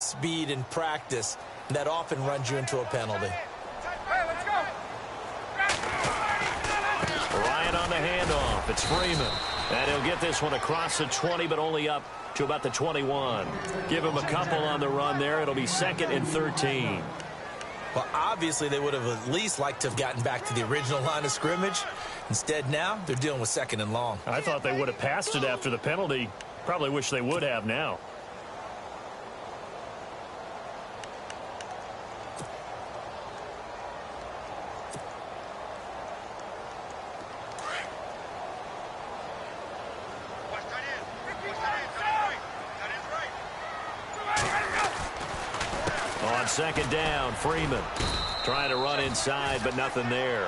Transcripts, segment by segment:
speed in practice that often runs you into a penalty. Ryan on the handoff. It's Freeman. And he'll get this one across the 20, but only up to about the 21. Give him a couple on the run there. It'll be 2nd and 13. Well, obviously, they would have at least liked to have gotten back to the original line of scrimmage. Instead, now they're dealing with 2nd and long. I thought they would have passed it after the penalty. Probably wish they would have now. On 2nd down, Freeman trying to run inside, but nothing there.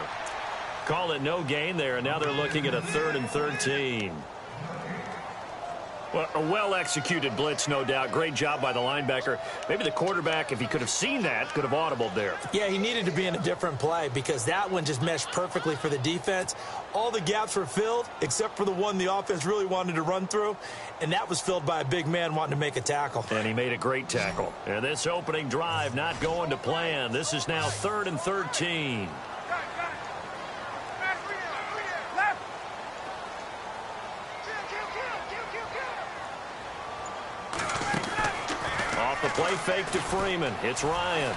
Call it no gain there, and now they're looking at a 3rd and 13. Well, a well-executed blitz, no doubt. Great job by the linebacker. Maybe the quarterback, if he could have seen that, could have audibled there. Yeah, he needed to be in a different play because that one just meshed perfectly for the defense. All the gaps were filled except for the one the offense really wanted to run through, and that was filled by a big man wanting to make a tackle. And he made a great tackle. And this opening drive not going to plan. This is now 3rd and 13. Off the play fake to Freeman. It's Ryan.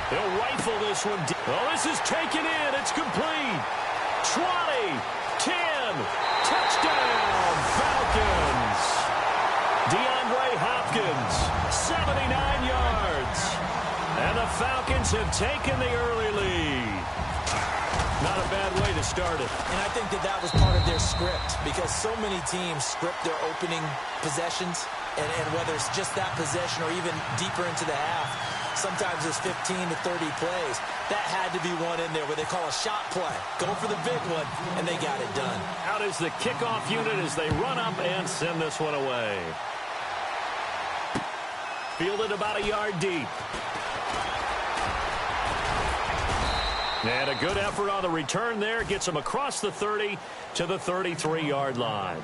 He'll rifle this one. Oh, this is taken in. It's complete. 20, 10, touchdown, Falcons. DeAndre Hopkins, 79 yards. And the Falcons have taken the early lead. Not a bad way to start it. And I think that was part of their script because so many teams script their opening possessions, and whether it's just that possession or even deeper into the half, sometimes it's 15 to 30 plays. That had to be one in there where they call a shot play. Go for the big one, and they got it done. Out is the kickoff unit as they run up and send this one away. Fielded about a yard deep. And a good effort on the return there. Gets him across the 30 to the 33-yard line.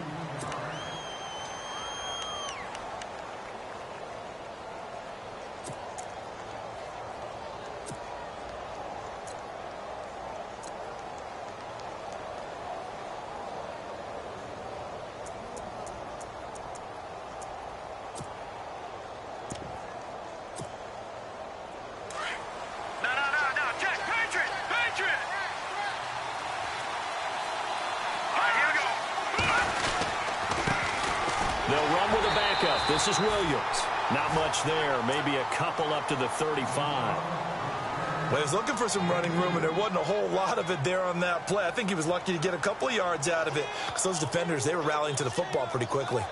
This is Williams. Not much there. Maybe a couple up to the 35. Well, he was looking for some running room, and there wasn't a whole lot of it there on that play. I think he was lucky to get a couple of yards out of it because those defenders, they were rallying to the football pretty quickly.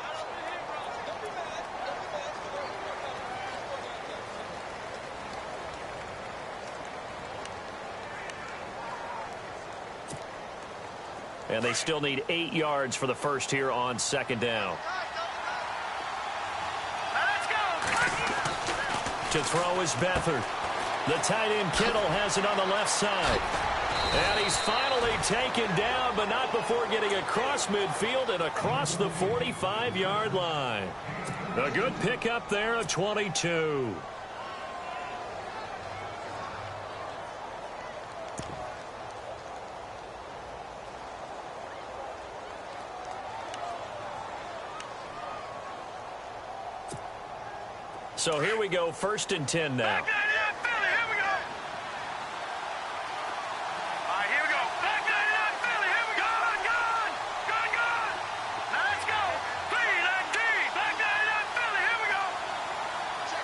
And they still need 8 yards for the first here on 2nd down. To throw is Beathard. The tight end Kittle has it on the left side. And he's finally taken down, but not before getting across midfield and across the 45-yard line. A good pickup there of 22. So here we go, 1st and 10 now. Back here we go. All right, here we go. Back Philly, here we go. Gone. Now let's go. Clean that D. Back Philly, here we go. Check.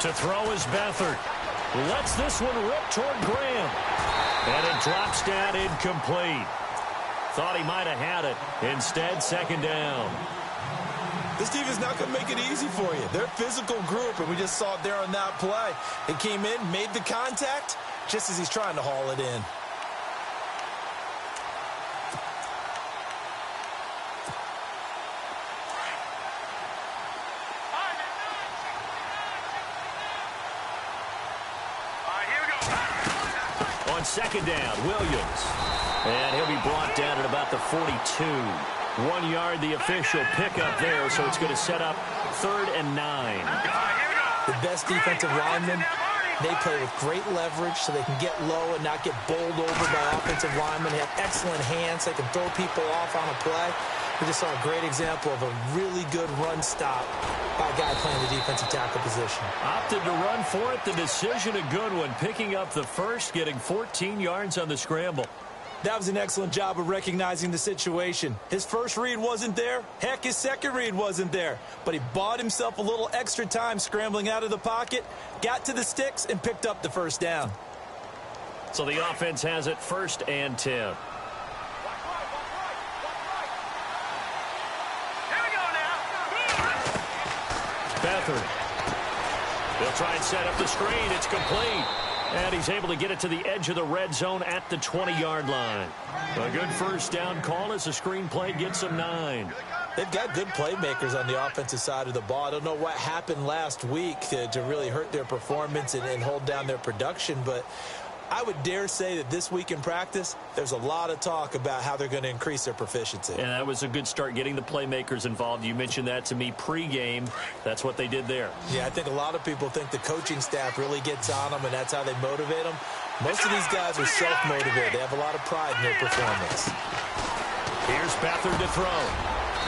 To throw is Beathard. Lets this one rip toward Graham. And it drops down incomplete. Thought he might have had it. Instead, 2nd down. This team is not going to make it easy for you. They're a physical group, and we just saw it there on that play. It came in, made the contact, just as he's trying to haul it in. All right, here we go. On 2nd down, Williams. And he'll be brought down at about the 42. 1 yard, the official pickup there, so it's going to set up 3rd and 9. The best defensive linemen, they play with great leverage so they can get low and not get bowled over by offensive linemen. They have excellent hands. They can throw people off on a play. We just saw a great example of a really good run stop by a guy playing the defensive tackle position. Opted to run for it. The decision a good one, picking up the first, getting 14 yards on the scramble. That was an excellent job of recognizing the situation. His first read wasn't there. Heck, his second read wasn't there. But he bought himself a little extra time scrambling out of the pocket, got to the sticks, and picked up the first down. So the offense has it 1st and 10. Here we go now. Beathard. They'll try and set up the screen. It's complete. And he's able to get it to the edge of the red zone at the 20-yard line. A good first down call as the screen play gets him 9. They've got good playmakers on the offensive side of the ball. I don't know what happened last week to really hurt their performance and hold down their production, but I would dare say that this week in practice, there's a lot of talk about how they're going to increase their proficiency. And that was a good start, getting the playmakers involved. You mentioned that to me pregame. That's what they did there. Yeah, I think a lot of people think the coaching staff really gets on them, and that's how they motivate them. Most of these guys are self-motivated. They have a lot of pride in their performance. Here's Beathard to throw.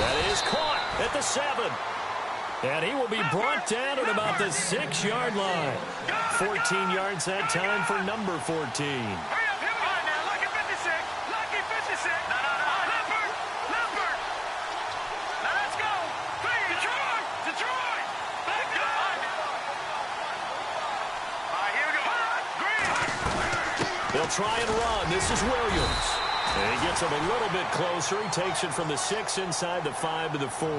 That is caught at the 7. And he will be brought down at about the 6-yard line. 14 yards that time for number 14. Hurry up, hit him on now. Lucky 56. Lucky 56. No. Leopard. Now let's go. Detroit. Back up. All right, here we go. Green. They'll try and run. This is Williams. And he gets him a little bit closer. He takes it from the 6 inside the 5 to the 4.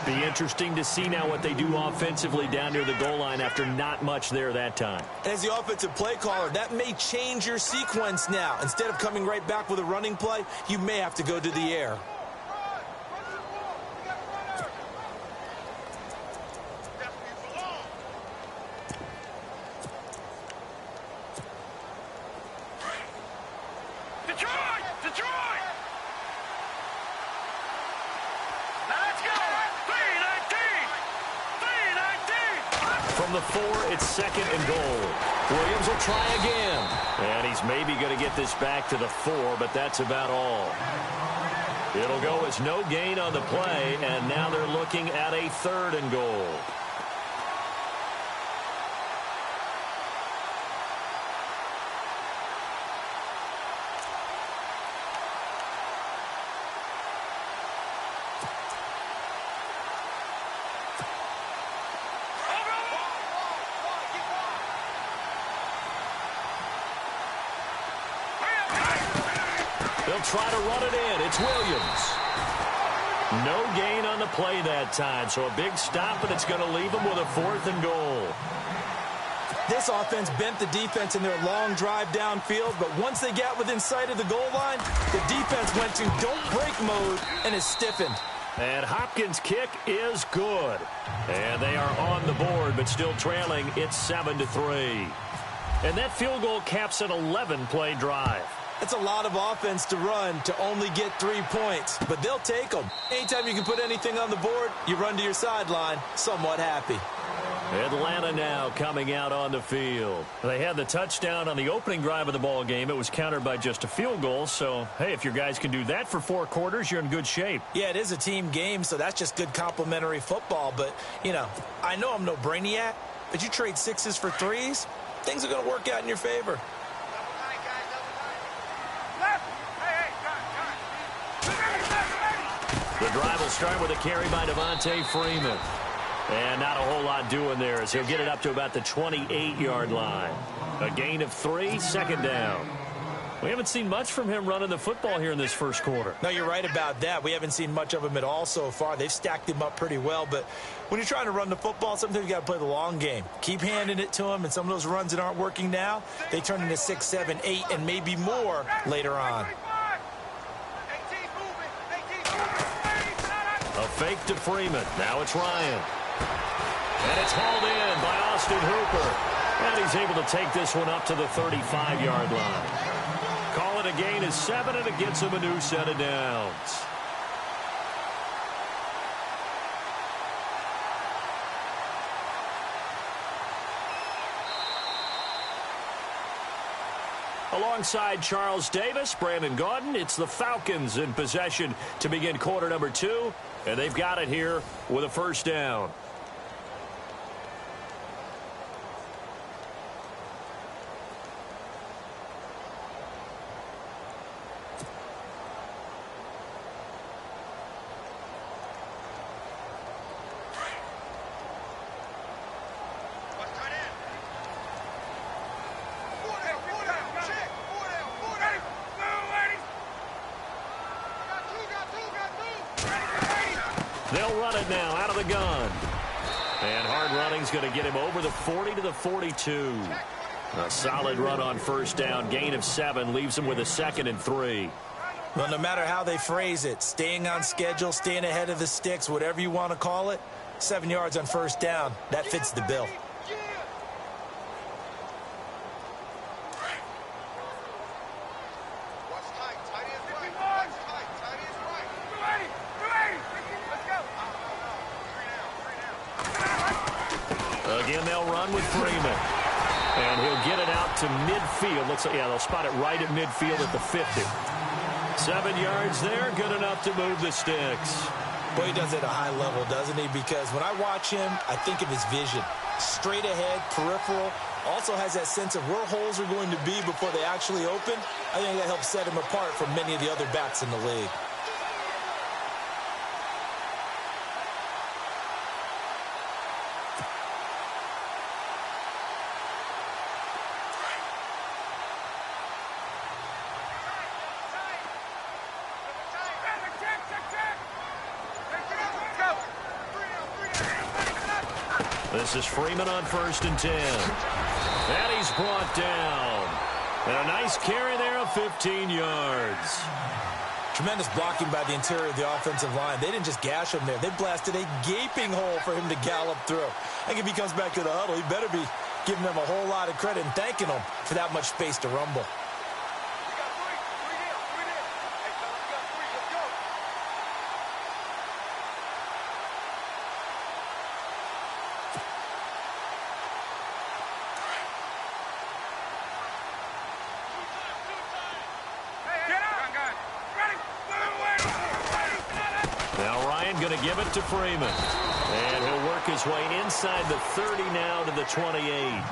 Be interesting to see now what they do offensively down near the goal line after not much there that time. As the offensive play caller, that may change your sequence now. Instead of coming right back with a running play, you may have to go to the air. Detroit. Now let's go. 3-19. From the 4, it's 2nd and goal. Williams will try again. And he's maybe going to get this back to the 4, but that's about all. It'll go as no gain on the play, and now they're looking at a 3rd and goal. They'll try to run it in. It's Williams. No gain on the play that time, so a big stop, and it's going to leave them with a 4th and goal. This offense bent the defense in their long drive downfield, but once they got within sight of the goal line, the defense went to don't break mode and is stiffened. And Hopkins' kick is good. And they are on the board, but still trailing. It's 7-3. And that field goal caps an 11-play drive. It's a lot of offense to run to only get 3 points, but they'll take them. Anytime you can put anything on the board, you run to your sideline somewhat happy. Atlanta now coming out on the field. They had the touchdown on the opening drive of the ball game. It was countered by just a field goal. So, hey, if your guys can do that for 4 quarters, you're in good shape. Yeah, it is a team game, so that's just good complimentary football. But, you know, I know I'm no brainiac, but you trade 6s for 3s, things are going to work out in your favor. The drive will start with a carry by Devontae Freeman. And not a whole lot doing there as he'll get it up to about the 28-yard line. A gain of 3, 2nd down. We haven't seen much from him running the football here in this first quarter. No, you're right about that. We haven't seen much of him at all so far. They've stacked him up pretty well, but when you're trying to run the football, sometimes you got to play the long game. Keep handing it to him, and some of those runs that aren't working now, they turn into 6, 7, 8, and maybe more later on. A fake to Freeman. Now it's Ryan. And it's hauled in by Austin Hooper. And he's able to take this one up to the 35-yard line. Call it a gain of 7, and it gets him a new set of downs. Alongside Charles Davis, Brandon Gaudin, it's the Falcons in possession to begin quarter number 2, and they've got it here with a first down. They'll run it now out of the gun. And hard running's going to get him over the 40 to the 42. A solid run on first down. Gain of 7 leaves him with a 2nd and 3. Well, no matter how they phrase it, staying on schedule, staying ahead of the sticks, whatever you want to call it, 7 yards on first down, that fits the bill. Again, they'll run with Freeman. And he'll get it out to midfield. Looks like, yeah, they'll spot it right at midfield at the 50. 7 yards there, good enough to move the sticks. Well, he does it at a high level, doesn't he? Because when I watch him, I think of his vision. Straight ahead, peripheral. Also has that sense of where holes are going to be before they actually open. I think that helps set him apart from many of the other backs in the league. This is Freeman on 1st and 10. And he's brought down. And a nice carry there of 15 yards. Tremendous blocking by the interior of the offensive line. They didn't just gash him there. They blasted a gaping hole for him to gallop through. I think if he comes back to the huddle, he better be giving them a whole lot of credit and thanking them for that much space to rumble. Going to give it to Freeman. And he'll work his way inside the 30 now to the 28.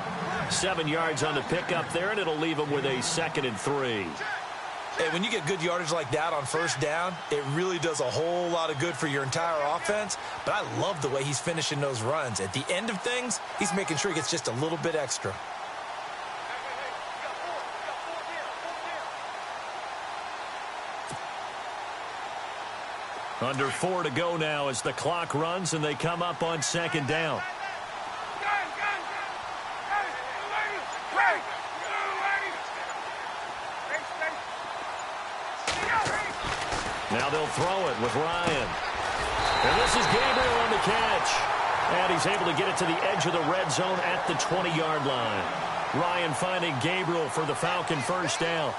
7 yards on the pickup there, and it'll leave him with a 2nd and 3. Hey, when you get good yardage like that on first down, it really does a whole lot of good for your entire offense. But I love the way he's finishing those runs. At the end of things, he's making sure he gets just a little bit extra. Under 4 to go now as the clock runs and they come up on 2nd down. Now they'll throw it with Ryan. And this is Gabriel on the catch. And he's able to get it to the edge of the red zone at the 20-yard line. Ryan finding Gabriel for the Falcon first down.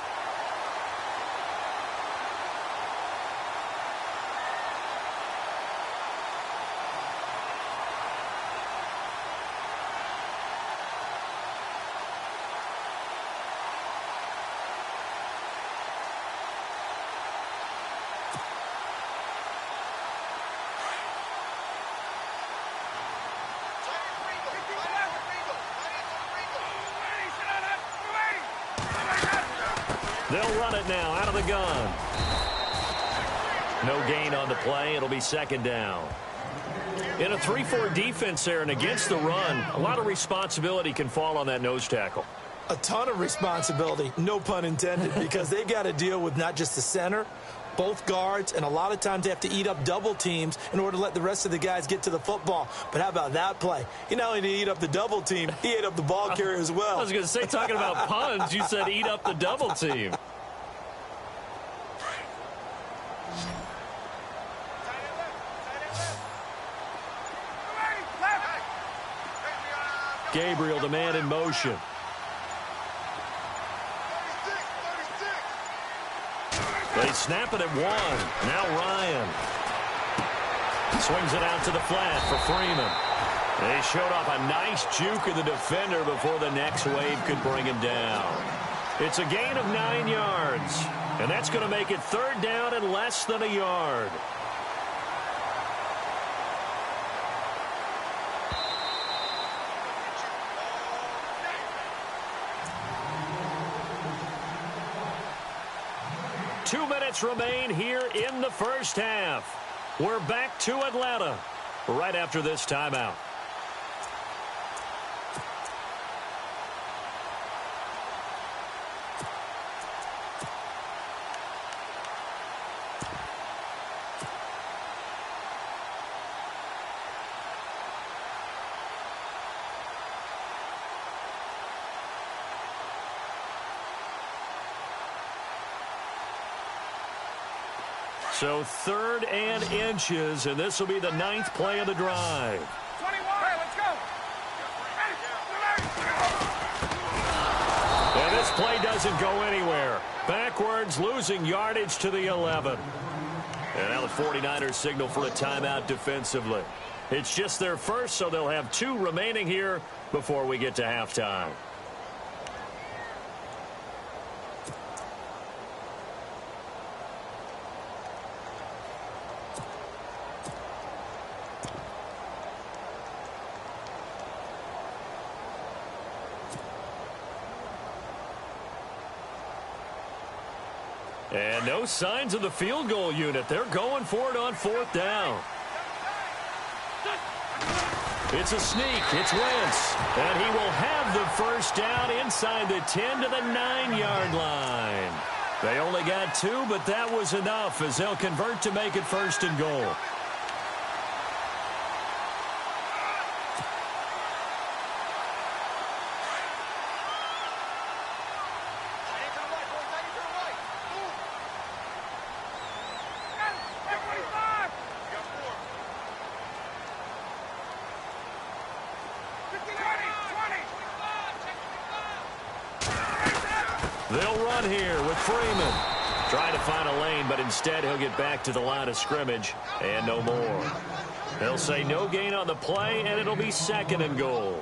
They'll run it now out of the gun. No gain on the play. It'll be 2nd down. In a 3-4 defense there and against the run, a lot of responsibility can fall on that nose tackle. A ton of responsibility, no pun intended, because they've got to deal with not just the center, both guards, and a lot of times they have to eat up double teams in order to let the rest of the guys get to the football. But how about that play? He not only did he eat up the double team, he ate up the ball carrier as well. I was going to say, talking about puns, you said eat up the double team. Gabriel, the man in motion. They snap it at 1. Now Ryan. Swings it out to the flat for Freeman. They showed off a nice juke of the defender before the next wave could bring him down. It's a gain of 9 yards. And that's going to make it 3rd down and less than a yard. Two minutes remain here in the first half. We're back to Atlanta right after this timeout. So 3rd and inches, and this will be the 9th play of the drive. 21, let's go. And this play doesn't go anywhere. Backwards, losing yardage to the 11. And now the 49ers signal for a timeout defensively. It's just their first, so they'll have 2 remaining here before we get to halftime. And no signs of the field goal unit. They're going for it on 4th down. It's a sneak. It's Wentz. And he will have the first down inside the 10 to the 9-yard line. They only got 2, but that was enough as they'll convert to make it 1st and goal. They'll run here with Freeman. Trying to find a lane, but instead he'll get back to the line of scrimmage and no more. They'll say no gain on the play, and it'll be 2nd and goal.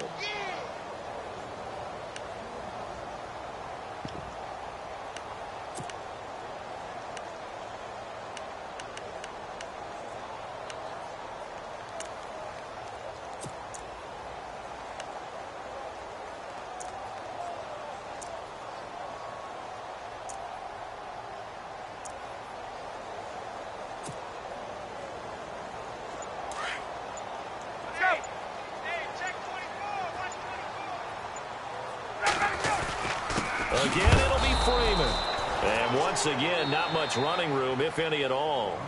Again, it'll be Freeman. And once again, not much running room, if any at all.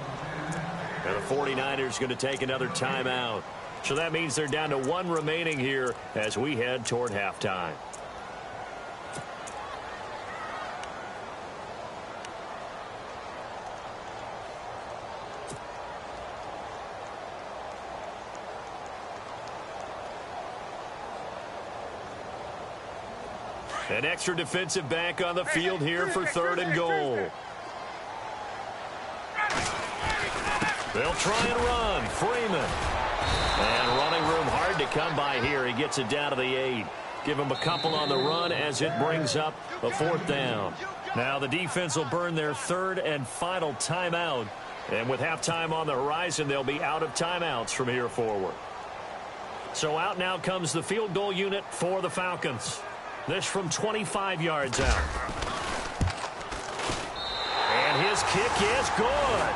And the 49ers going to take another timeout. So that means they're down to 1 remaining here as we head toward halftime. An extra defensive back on the field here for 3rd and goal. They'll try and run. Freeman. And running room hard to come by here. He gets it down to the 8. Give him a couple on the run as it brings up a 4th down. Now the defense will burn their 3rd and final timeout. And with halftime on the horizon, they'll be out of timeouts from here forward. So out now comes the field goal unit for the Falcons. This from 25 yards out. And his kick is good.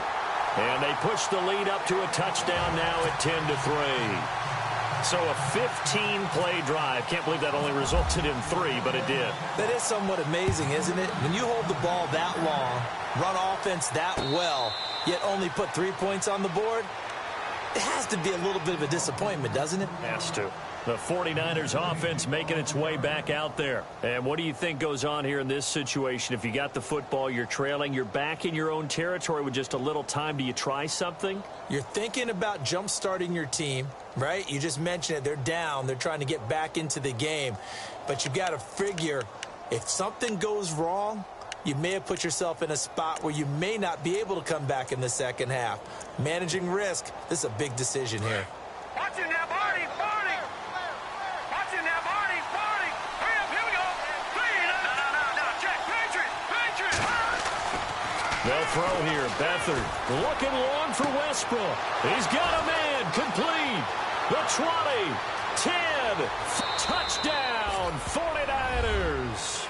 And they push the lead up to a touchdown now at 10-3. So a 15-play drive. Can't believe that only resulted in 3, but it did. That is somewhat amazing, isn't it? When you hold the ball that long, run offense that well, yet only put 3 points on the board, it has to be a little bit of a disappointment, doesn't it? Has to. The 49ers offense making its way back out there. And what do you think goes on here in this situation? If you got the football, you're trailing, you're back in your own territory with just a little time. Do you try something? You're thinking about jump-starting your team, right? You just mentioned it. They're down. They're trying to get back into the game. But you've got to figure if something goes wrong, you may have put yourself in a spot where you may not be able to come back in the second half. Managing risk, this is a big decision here. Watching that body, body. Watching that body, body. Hurry up, here we go. Clean. No, check. They'll throw here. Beathard looking long for Westbrook. He's got a man. Complete. The 20. 10. Touchdown. 49ers.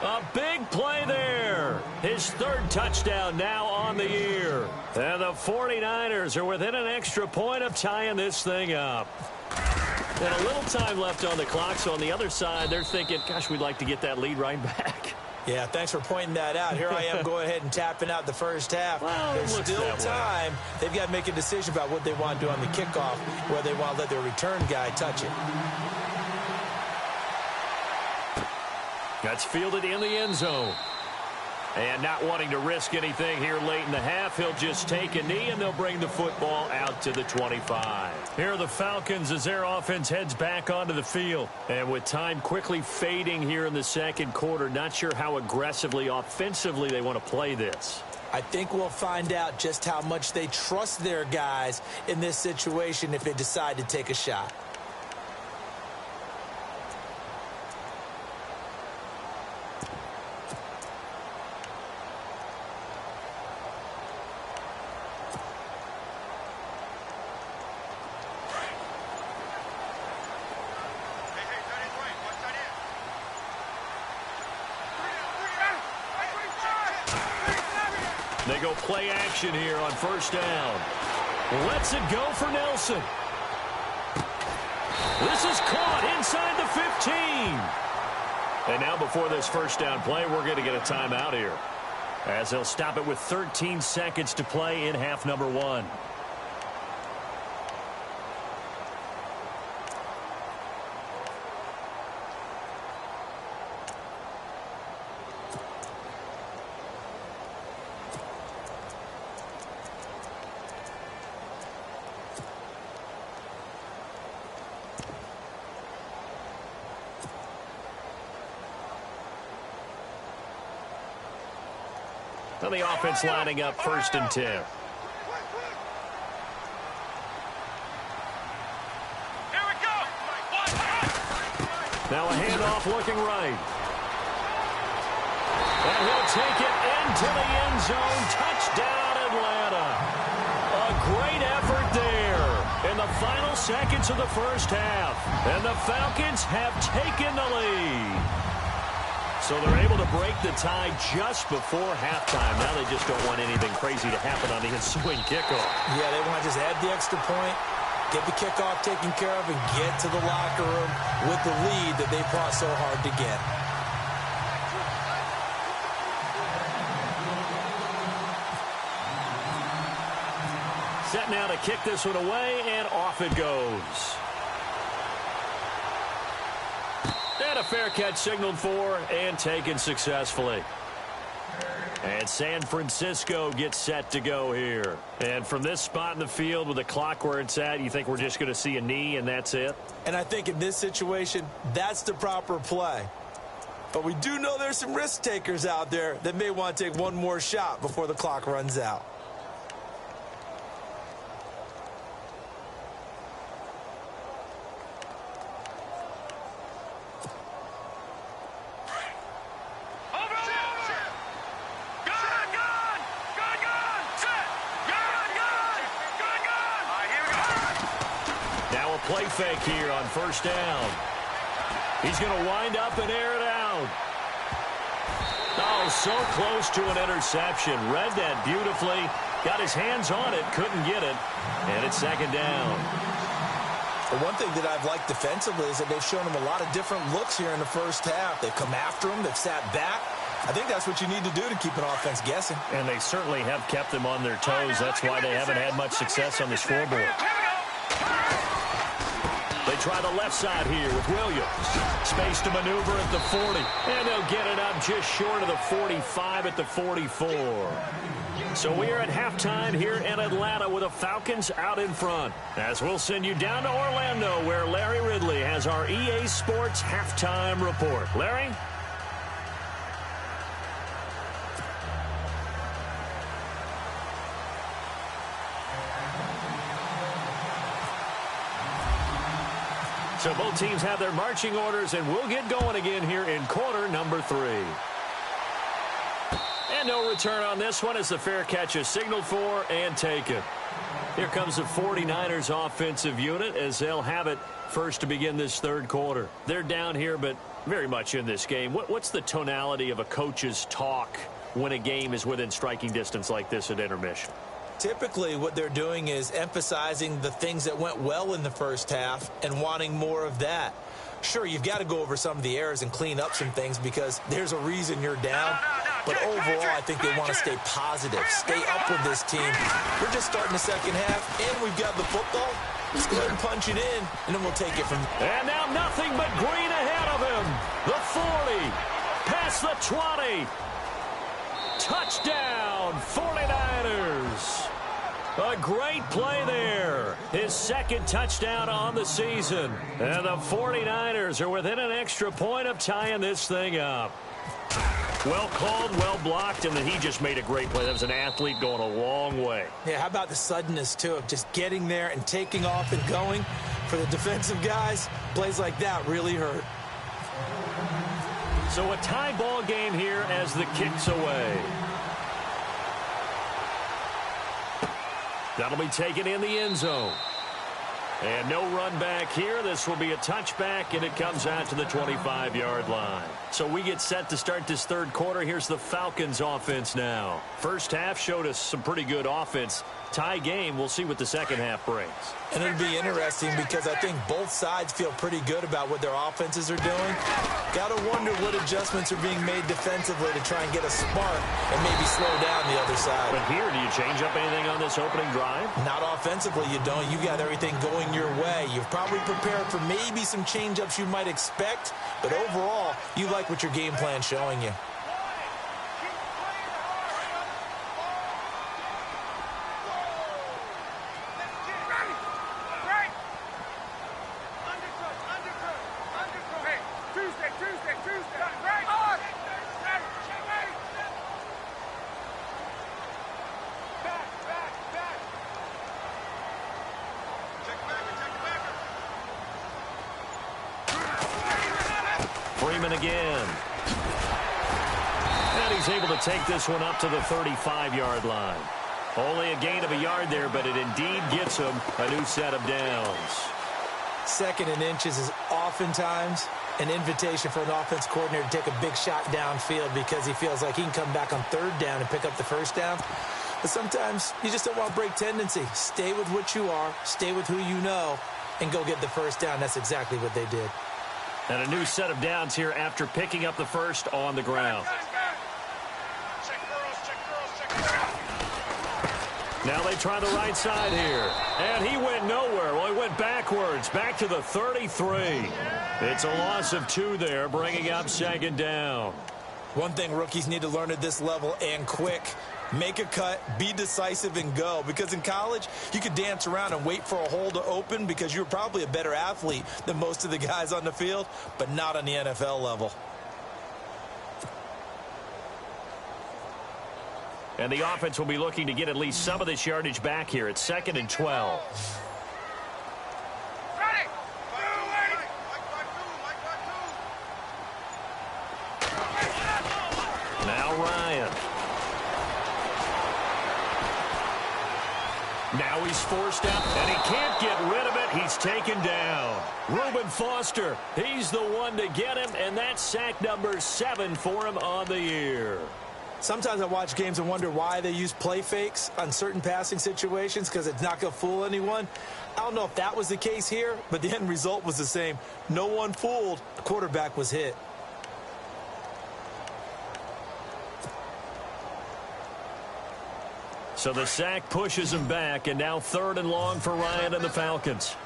A big play there. His third touchdown now on the year. And the 49ers are within an extra point of tying this thing up. And a little time left on the clock, so on the other side, they're thinking, gosh, we'd like to get that lead right back. Yeah, thanks for pointing that out. Here I am going ahead and tapping out the first half. Well, there's still time. They've got to make a decision about what they want to do on the kickoff, whether they want to let their return guy touch it. That's fielded in the end zone. And not wanting to risk anything here late in the half, he'll just take a knee, and they'll bring the football out to the 25. Here are the Falcons as their offense heads back onto the field. And with time quickly fading here in the second quarter, not sure how aggressively, offensively they want to play this. I think we'll find out just how much they trust their guys in this situation if they decide to take a shot. They go play action here on first down. Lets it go for Nelson. This is caught inside the 15. And now before this first down play, we're going to get a timeout here, as they'll stop it with 13 seconds to play in half number 1. And the offense lining up first and 10. Here we go. Now a handoff looking right. And he'll take it into the end zone. Touchdown, Atlanta. A great effort there in the final seconds of the first half. And the Falcons have taken the lead. So they're able to break the tie just before halftime. Now they just don't want anything crazy to happen on the ensuing kickoff. Yeah, they want to just add the extra point, get the kickoff taken care of, and get to the locker room with the lead that they fought so hard to get. Set now to kick this one away, and off it goes. And a fair catch signaled for and taken successfully. And San Francisco gets set to go here. And from this spot in the field with the clock where it's at, you think we're just going to see a knee and that's it? And I think in this situation, that's the proper play. But we do know there's some risk takers out there that may want to take one more shot before the clock runs out. Play fake here on first down. He's going to wind up and air it out. Oh, so close to an interception. Read that beautifully. Got his hands on it. Couldn't get it. And it's second down. The one thing that I've liked defensively is that they've shown him a lot of different looks here in the first half. They've come after him. They've sat back. I think that's what you need to do to keep an offense guessing. And they certainly have kept them on their toes. That's why they haven't had much success on the scoreboard. They try the left side here with Williams. Space to maneuver at the 40. And they'll get it up just short of the 45 at the 44. So we are at halftime here in Atlanta with the Falcons out in front. As we'll send you down to Orlando, where Larry Ridley has our EA Sports halftime report. Larry? So both teams have their marching orders, and we'll get going again here in quarter number 3. And And no return on this one as the fair catch is signaled for and taken. Here comes the 49ers offensive unit as they'll have it first to begin this third quarter. They're down here, but very much in this game. What's the tonality of a coach's talk when a game is within striking distance like this at intermission? Typically, what they're doing is emphasizing the things that went well in the first half and wanting more of that. Sure, you've got to go over some of the errors and clean up some things because there's a reason you're down. But overall, I think they want to stay positive, stay up with this team. We're just starting the second half, and we've got the football. Let's go ahead and punch it in, and then we'll take it from there. And now nothing but green ahead of him. The 40, past the 20. Touchdown, 49ers. A great play there. His second touchdown on the season. And the 49ers are within an extra point of tying this thing up. Well called, well blocked, and then he just made a great play. That was an athlete going a long way. Yeah, how about the suddenness, too, of just getting there and taking off and going? For the defensive guys, plays like that really hurt. So a tie ball game here as the kick's away. That'll be taken in the end zone. And no run back here. This will be a touchback, and it comes out to the 25-yard line. So we get set to start this third quarter. Here's the Falcons offense now. First half showed us some pretty good offense. Tie game. We'll see what the second half brings. And it'll be interesting because I think both sides feel pretty good about what their offenses are doing. Got to wonder what adjustments are being made defensively to try and get a spark and maybe slow down the other side. But here, do you change up anything on this opening drive? Not offensively, you don't. You got everything going your way. You've probably prepared for maybe some change-ups you might expect, but overall, you like what your game plan's showing you. Again. And he's able to take this one up to the 35-yard line. Only a gain of a yard there, but it indeed gets him a new set of downs. Second and inches is oftentimes an invitation for an offense coordinator to take a big shot downfield because he feels like he can come back on third down and pick up the first down. But sometimes you just don't want to break tendency. Stay with what you are, stay with who you know, and go get the first down. That's exactly what they did. And a new set of downs here after picking up the first on the ground. Now they try the right side here. And he went nowhere. Well, he went backwards, back to the 33. It's a loss of 2 there, bringing up second down. One thing rookies need to learn at this level and quick. Make a cut, be decisive, and go. Because in college, you could dance around and wait for a hole to open because you're probably a better athlete than most of the guys on the field, but not on the NFL level. And the offense will be looking to get at least some of this yardage back here. It's 2nd and 12. Now Ryan. Now he's forced out, and he can't get rid of it. He's taken down. Reuben Foster, he's the one to get him, and that's sack number 7 for him on the year. Sometimes I watch games and wonder why they use play fakes on certain passing situations because it's not going to fool anyone. I don't know if that was the case here, but the end result was the same. No one fooled. The quarterback was hit. So the sack pushes him back, and now 3rd and long for Ryan and the Falcons.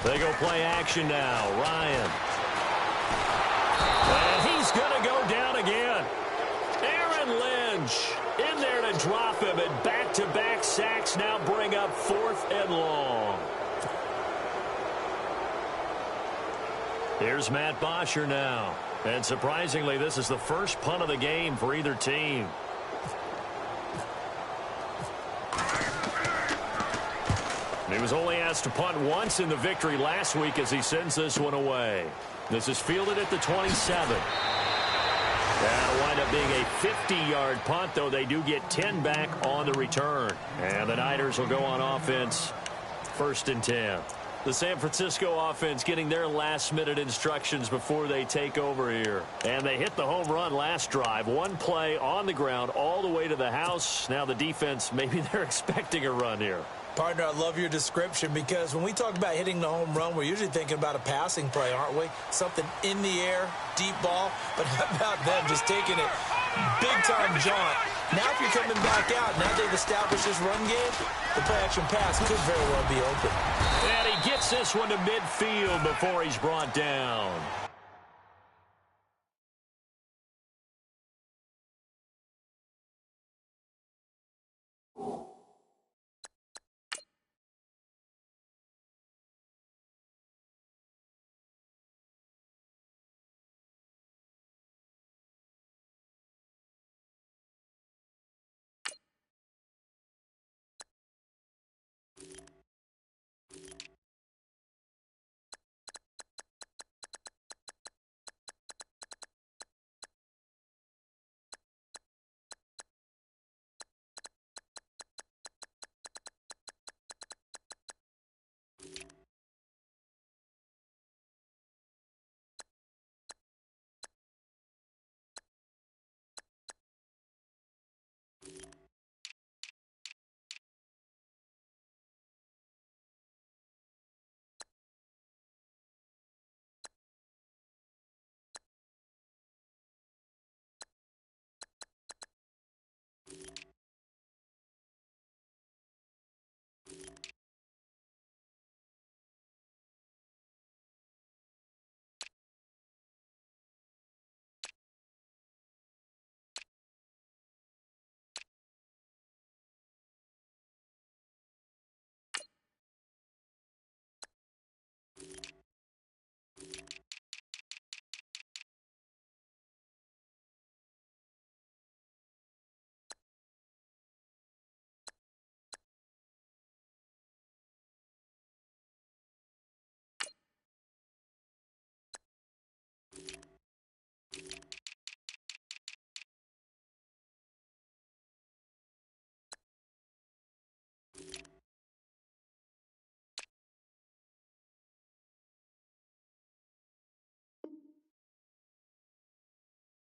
They go play action now. Ryan. And he's going to go down again. Aaron Lynch in there to drop him, and back-to-back sacks now bring up 4th and long. Here's Matt Bosher now. And surprisingly, this is the first punt of the game for either team. New He was only asked to punt once in the victory last week as he sends this one away. This is fielded at the 27. That'll wind up being a 50-yard punt, though they do get 10 back on the return. And the Niners will go on offense, 1st and 10. The San Francisco offense getting their last-minute instructions before they take over here. And they hit the home run last drive. One play on the ground all the way to the house. Now the defense, maybe they're expecting a run here. Partner, I love your description because when we talk about hitting the home run, we're usually thinking about a passing play, aren't we? Something in the air, deep ball. But how about them just taking it big-time jaunt? Now if you're coming back out, now they've established this run game, the play-action pass could very well be open. And he gets this one to midfield before he's brought down.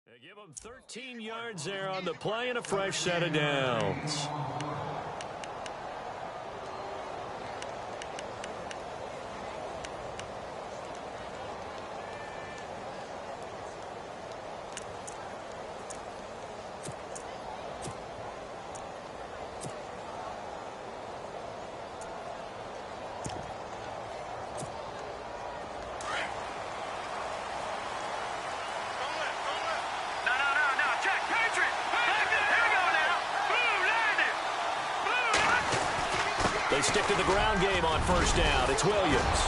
They give him 13 yards there on the play and a fresh set of downs. They stick to the ground game on 1st down. It's Williams.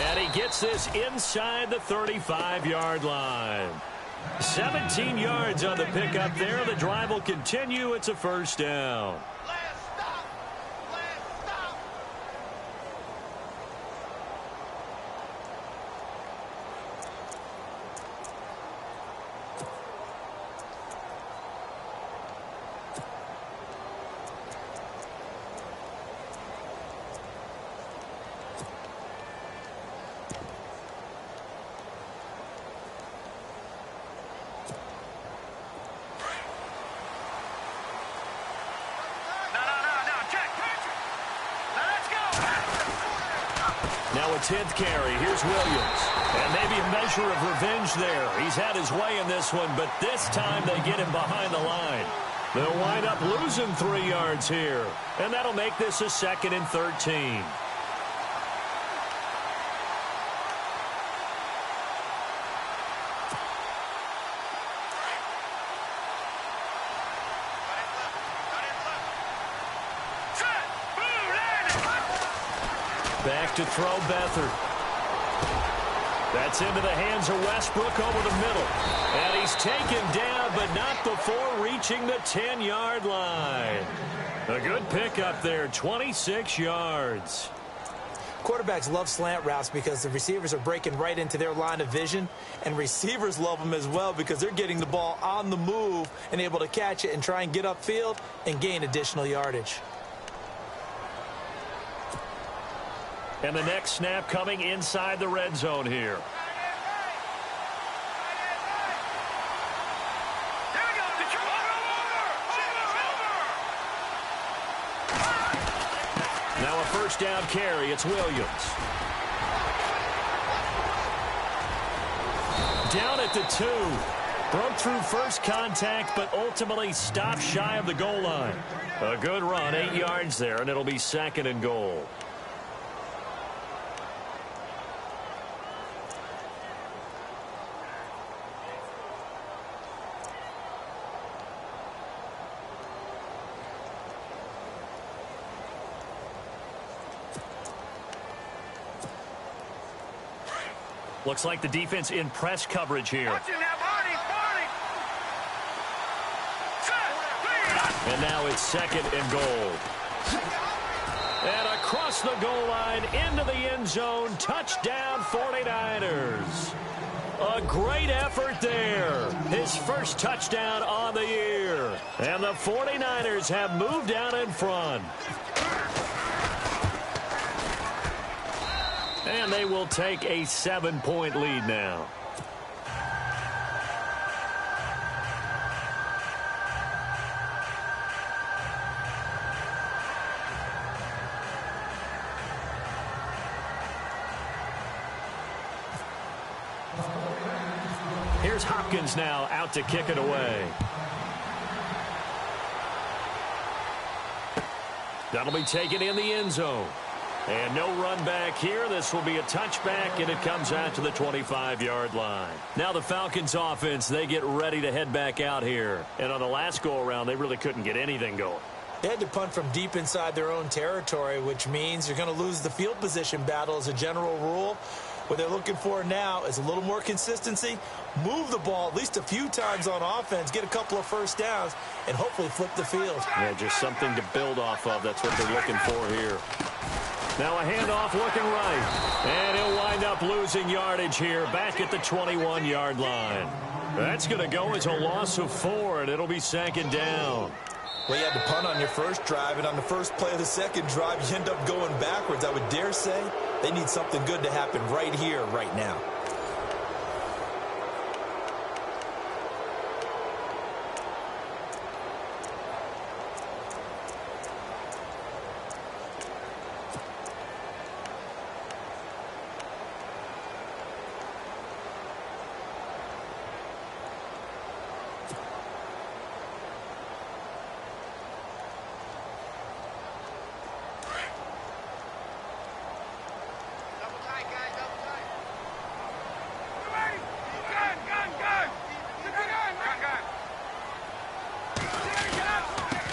And he gets this inside the 35-yard line. 17 yards on the pickup there. The drive will continue. It's a 1st down. Now a 10th carry. Here's Williams. And maybe a measure of revenge there. He's had his way in this one, but this time they get him behind the line. They'll wind up losing 3 yards here. And that'll make this a 2nd and 13. Back to throw Beathard. That's into the hands of Westbrook over the middle. And he's taken down, but not before reaching the 10-yard line. A good pickup there, 26 yards. Quarterbacks love slant routes because the receivers are breaking right into their line of vision, and receivers love them as well because they're getting the ball on the move and able to catch it and try and get upfield and gain additional yardage. And the next snap coming inside the red zone here. Now a first down carry. It's Williams. Down at the 2. Broke through first contact, but ultimately stopped shy of the goal line. A good run, 8 yards there, and it'll be 2nd and goal. Looks like the defense in press coverage here. And now it's 2nd and goal. And across the goal line into the end zone. Touchdown 49ers. A great effort there. His first touchdown on the year. And the 49ers have moved out in front. And they will take a 7-point lead now. Here's Hopkins now out to kick it away. That'll be taken in the end zone. And no run back here. This will be a touchback, and it comes out to the 25-yard line. Now the Falcons offense, they get ready to head back out here. And on the last go-around, they really couldn't get anything going. They had to punt from deep inside their own territory, which means you're going to lose the field position battle as a general rule. What they're looking for now is a little more consistency, move the ball at least a few times on offense, get a couple of first downs, and hopefully flip the field. Yeah, just something to build off of. That's what they're looking for here. Now a handoff looking right. And he'll wind up losing yardage here back at the 21-yard line. That's going to go as a loss of 4, and it'll be 2nd down. Well, you had to punt on your first drive, and on the first play of the second drive, you end up going backwards. I would dare say they need something good to happen right here, right now.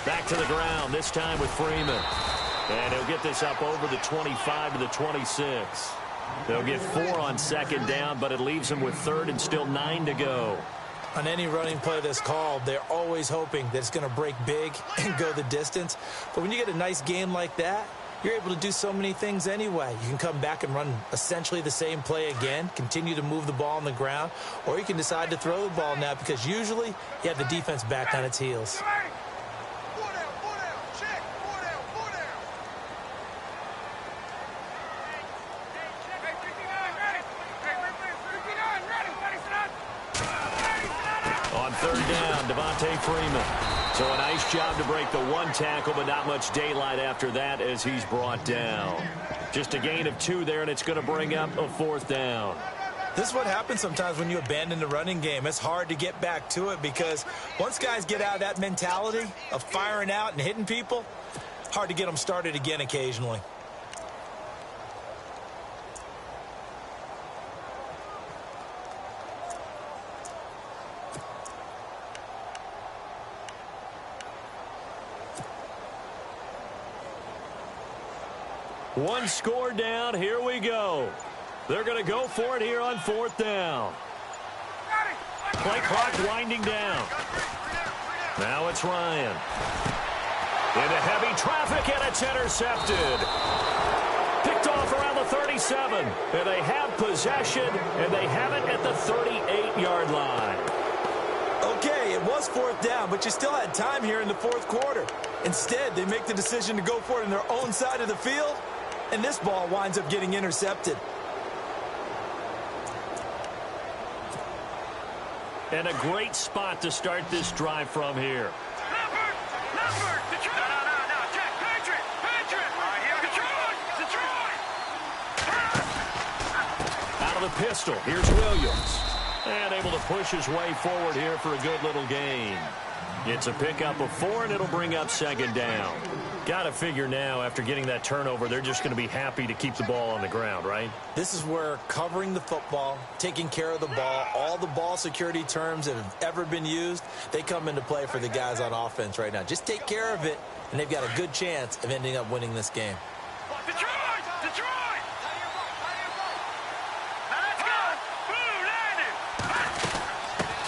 Back to the ground, this time with Freeman. And he'll get this up over the 25 to the 26. They'll get 4 on 2nd down, but it leaves them with 3rd and still 9 to go. On any running play that's called, they're always hoping that it's going to break big and go the distance. But when you get a nice game like that, you're able to do so many things anyway. You can come back and run essentially the same play again, continue to move the ball on the ground, or you can decide to throw the ball now because usually you have the defense back on its heels. Freeman. So a nice job to break the 1 tackle, but not much daylight after that as he's brought down. Just a gain of 2 there, and it's going to bring up a 4th down. This is what happens sometimes when you abandon the running game. It's hard to get back to it because once guys get out of that mentality of firing out and hitting people, hard to get them started again occasionally. One score down. Here we go. They're going to go for it here on 4th down. Play clock winding down. Now it's Ryan. Into heavy traffic, and it's intercepted. Picked off around the 37. And they have possession, and they have it at the 38-yard line. Okay, it was 4th down, but you still had time here in the 4th quarter. Instead, they make the decision to go for it on their own side of the field, and this ball winds up getting intercepted. And a great spot to start this drive from here. Leopard, Detroit. No, Jack, Patriot. All right, here we go. Detroit. Out of the pistol, here's Williams. And able to push his way forward here for a good little gain. It's a pickup of 4, and it'll bring up 2nd down. Got to figure now, after getting that turnover, they're just going to be happy to keep the ball on the ground, right? This is where covering the football, taking care of the ball, all the ball security terms that have ever been used, they come into play for the guys on offense right now. Just take care of it, and they've got a good chance of ending up winning this game. Detroit. Now let's go. Blue landed.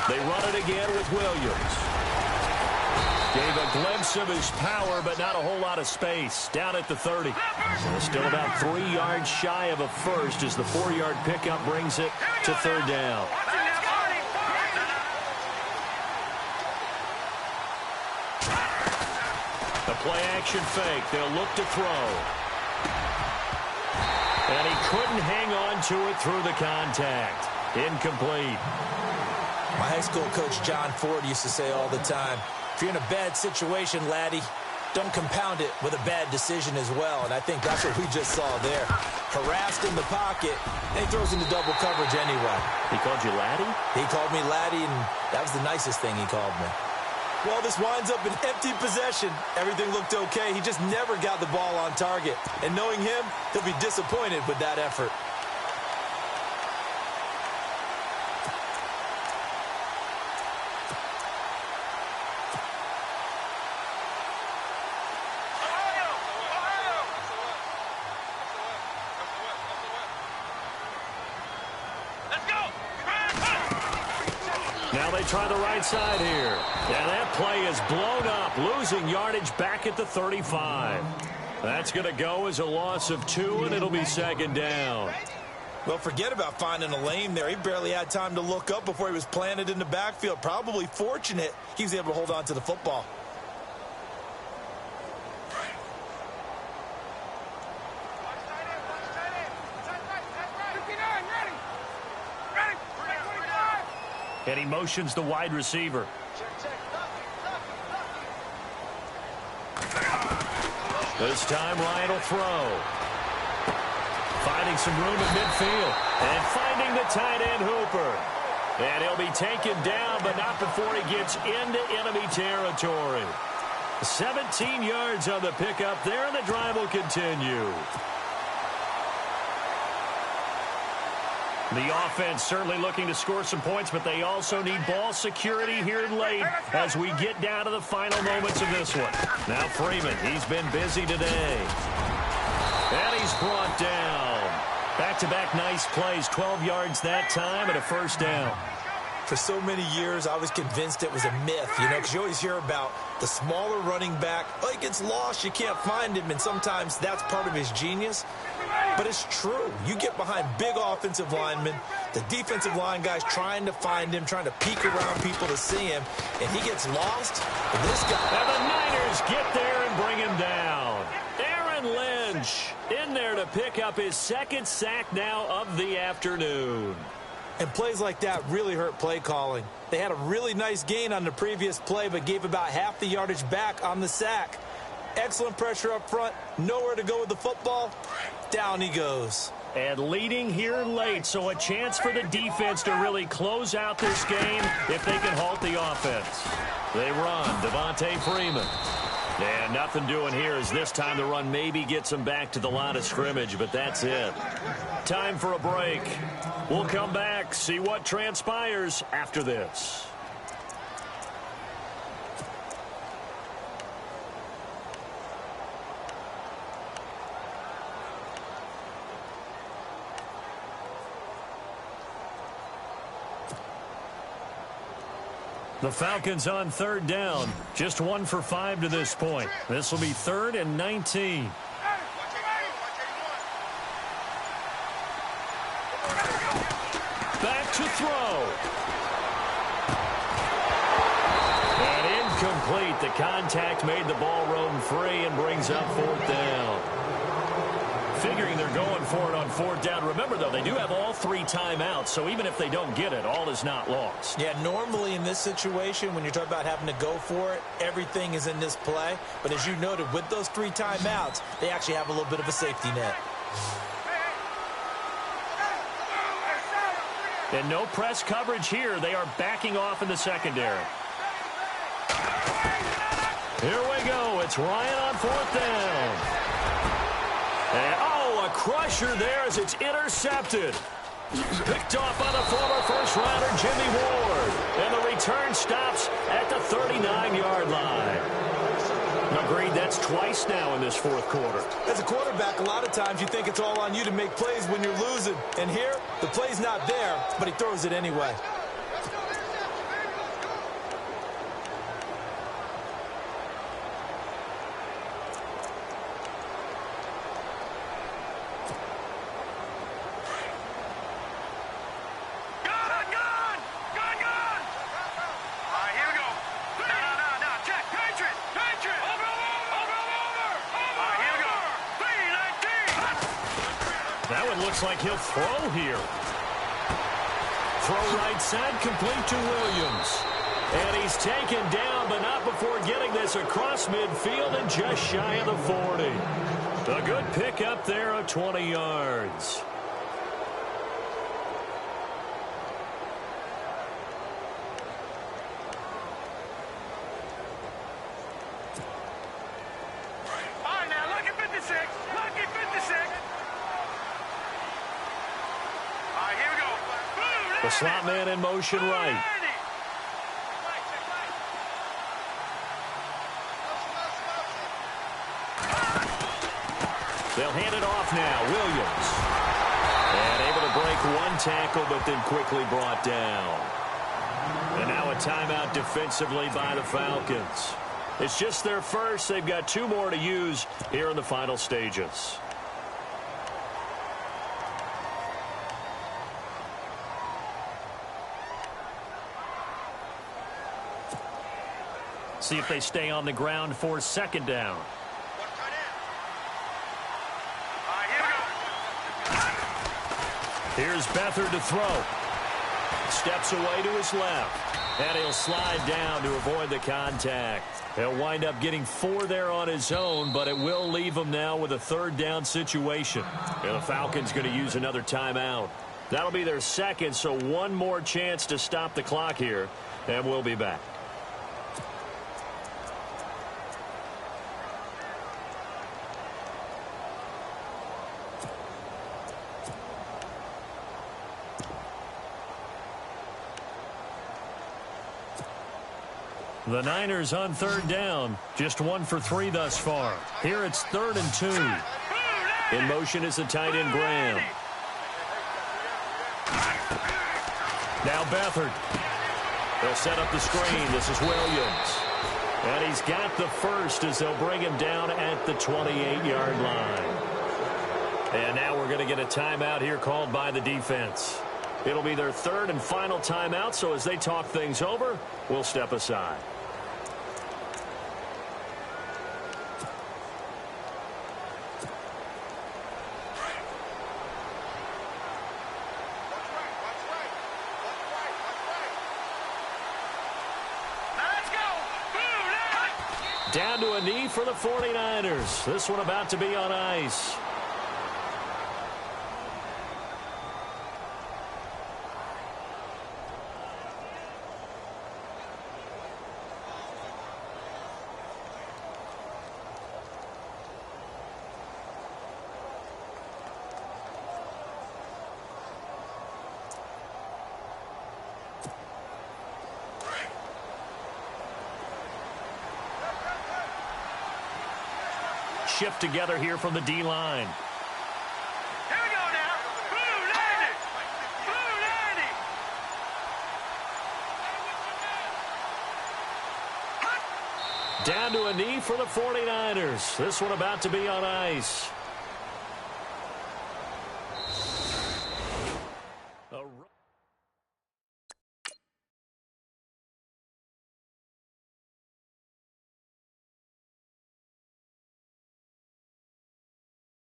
They run it again with Williams. Gave a glimpse of his power, but not a whole lot of space. Down at the 30. So still about 3 yards shy of a first as the 4-yard pickup brings it to 3rd down. A play-action fake. They'll look to throw. And he couldn't hang on to it through the contact. Incomplete. My high school coach, John Ford, used to say all the time, if you're in a bad situation, laddie, don't compound it with a bad decision as well. And I think that's what we just saw there. Harassed in the pocket, and he throws into double coverage anyway. He called you laddie? He called me laddie, and that was the nicest thing he called me. Well, this winds up an empty possession. Everything looked okay. He just never got the ball on target. And knowing him, he'll be disappointed with that effort. Try the right side here. And that play is blown up, losing yardage back at the 35. That's going to go as a loss of 2, and it'll be 2nd down. Well, forget about finding a lane there. He barely had time to look up before he was planted in the backfield. Probably fortunate he was able to hold on to the football. And he motions the wide receiver. This time Ryan will throw. Finding some room in midfield. And finding the tight end Hooper. And he'll be taken down, but not before he gets into enemy territory. 17 yards on the pickup there, and the drive will continue. The offense certainly looking to score some points, but they also need ball security here late as we get down to the final moments of this one. Now Freeman, he's been busy today. And he's brought down. Back-to-back nice plays, 12 yards that time and a 1st down. For so many years, I was convinced it was a myth, because you always hear about the smaller running back. Oh, he gets lost, you can't find him, and sometimes that's part of his genius. But it's true. You get behind big offensive linemen, the defensive line guys trying to find him, trying to peek around people to see him, and he gets lost. And this guy... And the Niners get there and bring him down. Aaron Lynch in there to pick up his 2nd sack now of the afternoon. And plays like that really hurt play calling. They had a really nice gain on the previous play, but gave about half the yardage back on the sack. Excellent pressure up front. Nowhere to go with the football. Down he goes. And leading here late, so a chance for the defense to really close out this game if they can halt the offense. They run. Devontae Freeman. And nothing doing here as this time the run maybe gets them back to the line of scrimmage, but that's it. Time for a break. We'll come back, see what transpires after this. The Falcons on third down. Just 1 for 5 to this point. This will be 3rd and 19. Back to throw. And incomplete. The contact made the ball roam free and brings up 4th down. Figuring they're going for it on 4th down. Remember, though, they do have all 3 timeouts, so even if they don't get it, all is not lost. Yeah, normally in this situation, when you're talking about having to go for it, everything is in this play. But as you noted, with those 3 timeouts, they actually have a little bit of a safety net. And no press coverage here. They are backing off in the secondary. Here we go. It's Ryan on 4th down. And, a crusher there as it's intercepted. Picked off by the former first-rounder Jimmy Ward. And the return stops at the 39-yard line. Agreed, that's twice now in this 4th quarter. As a quarterback, a lot of times you think it's all on you to make plays when you're losing. And here, the play's not there, but he throws it anyway. That one looks like he'll throw here. Throw right side, complete to Williams. And he's taken down, but not before getting this across midfield and just shy of the 40. A good pickup there of 20 yards. The slot man in motion right. They'll hand it off now. Williams. And able to break one tackle, but then quickly brought down. And now a timeout defensively by the Falcons. It's just their first. They've got 2 more to use here in the final stages. See if they stay on the ground for 2nd down. Here's Beathard to throw. Steps away to his left. And he'll slide down to avoid the contact. He'll wind up getting 4 there on his own, but it will leave him now with a 3rd down situation. And the Falcons going to use another timeout. That'll be their 2nd, so 1 more chance to stop the clock here. And we'll be back. The Niners on 3rd down. Just 1 for 3 thus far. Here it's 3rd and 2. In motion is the tight end Graham. Now Beathard. They'll set up the screen. This is Williams. And he's got the first as they'll bring him down at the 28-yard line. And now we're going to get a timeout here called by the defense. It'll be their 3rd and final timeout, so as they talk things over, we'll step aside. Down to a knee for the 49ers. This one about to be on ice. Shift together here from the D-line. Here we go now. Blue 90. Blue 90. Down to a knee for the 49ers. This one about to be on ice.